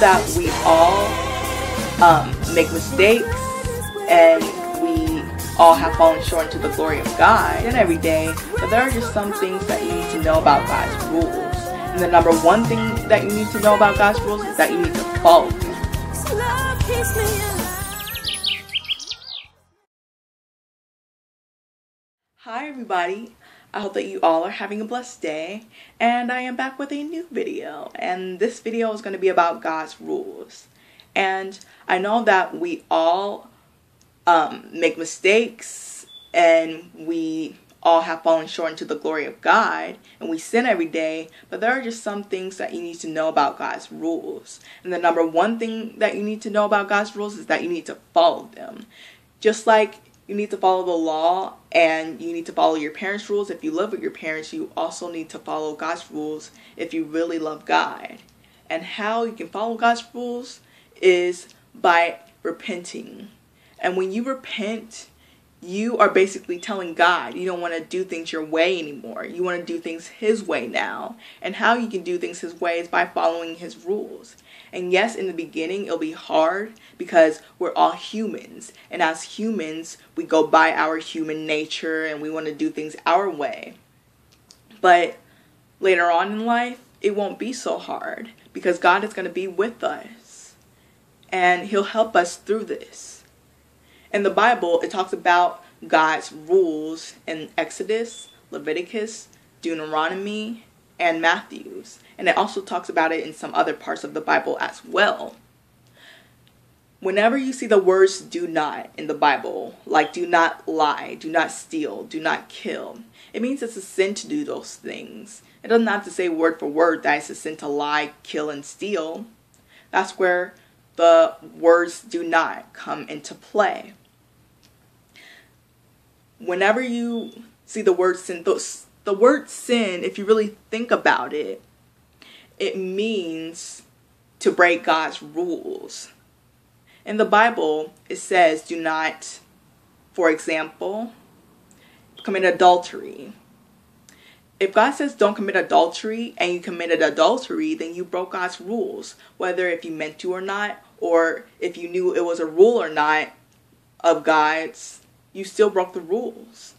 that we all make mistakes, and we all have fallen short into the glory of God and every day, but there are just some things that you need to know about God's rules. And the number one thing that you need to know about God's rules is that you need to follow them. Hi everybody, I hope that you all are having a blessed day, and I am back with a new video, and this video is going to be about God's rules. And I know that we all make mistakes, and we all have fallen short into the glory of God, and we sin every day, but there are just some things that you need to know about God's rules. And the number one thing that you need to know about God's rules is that you need to follow them. Just like you need to follow the law and you need to follow your parents' rules. If you live with your parents, you also need to follow God's rules if you really love God. And how you can follow God's rules is by repenting. And when you repent, you are basically telling God you don't want to do things your way anymore. You want to do things His way now. And how you can do things His way is by following His rules. And yes, in the beginning, it'll be hard because we're all humans. And as humans, we go by our human nature and we want to do things our way. But later on in life, it won't be so hard because God is going to be with us. And He'll help us through this. In the Bible, it talks about God's rules in Exodus, Leviticus, Deuteronomy, and Matthews. And it also talks about it in some other parts of the Bible as well. Whenever you see the words do not in the Bible, like do not lie, do not steal, do not kill, it means it's a sin to do those things. It doesn't have to say word for word that it's a sin to lie, kill, and steal. That's where the words do not come into play. Whenever you see the word sin, the word sin, if you really think about it, it means to break God's rules. In the Bible, it says do not, for example, commit adultery. If God says don't commit adultery and you committed adultery, then you broke God's rules. Whether if you meant to or not, or if you knew it was a rule or not of God's, you still broke the rules.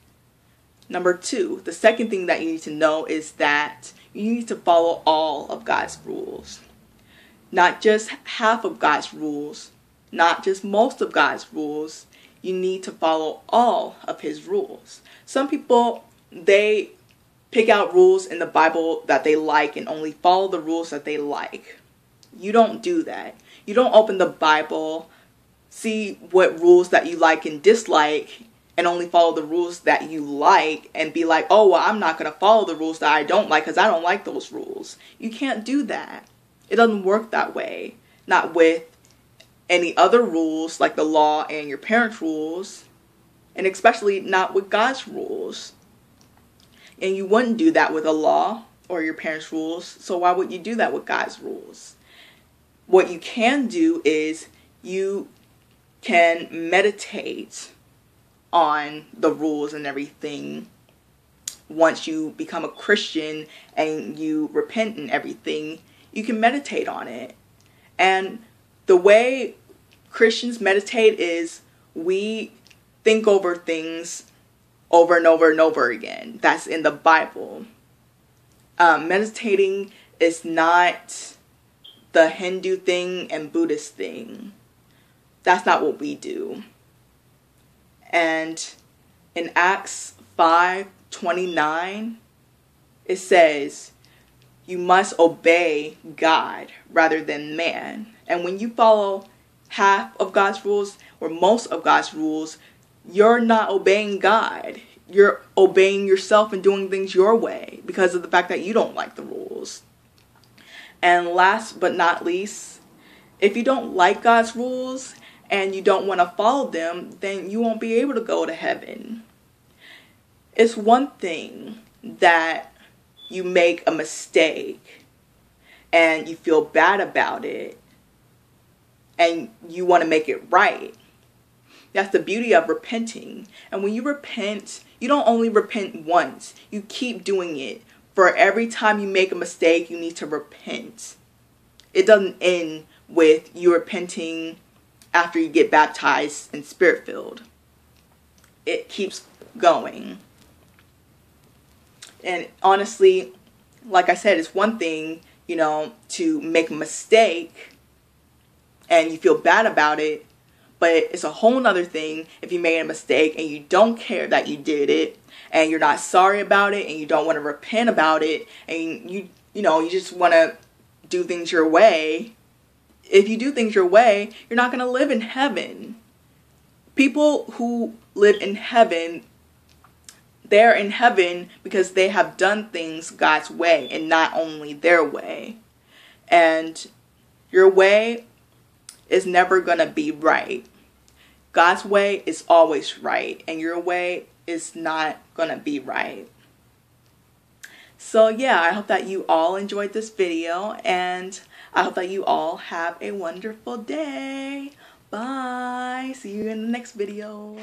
Number two, the second thing that you need to know is that you need to follow all of God's rules. Not just half of God's rules, not just most of God's rules. You need to follow all of His rules. Some people, they pick out rules in the Bible that they like and only follow the rules that they like. You don't do that. You don't open the Bible, see what rules that you like and dislike, and only follow the rules that you like and be like, oh, well, I'm not going to follow the rules that I don't like because I don't like those rules. You can't do that. It doesn't work that way. Not with any other rules like the law and your parents' rules, and especially not with God's rules. And you wouldn't do that with a law or your parents' rules, so why would you do that with God's rules? What you can do is you can meditate on the rules and everything once you become a Christian and you repent and everything. You can meditate on it. And the way Christians meditate is we think over things over and over and over again. That's in the Bible. Meditating is not the Hindu thing and Buddhist thing. That's not what we do. And in Acts 5:29, it says, you must obey God rather than man. And when you follow half of God's rules or most of God's rules, you're not obeying God. You're obeying yourself and doing things your way because of the fact that you don't like the rules. And last but not least, if you don't like God's rules and you don't want to follow them, then you won't be able to go to heaven. It's one thing that you make a mistake and you feel bad about it and you want to make it right. That's the beauty of repenting. And when you repent, you don't only repent once. You keep doing it. For every time you make a mistake, you need to repent. It doesn't end with you repenting after you get baptized and spirit-filled. It keeps going. And honestly, like I said, it's one thing, you know, to make a mistake and you feel bad about it, but it's a whole nother thing if you made a mistake and you don't care that you did it, and you're not sorry about it, and you don't want to repent about it, and you just want to do things your way. If you do things your way, you're not going to live in heaven. People who live in heaven, they're in heaven because they have done things God's way and not only their way. And your way is never going to be right. God's way is always right, and your way is not going to be right. So yeah, I hope that you all enjoyed this video, and I hope that you all have a wonderful day. Bye. See you in the next video.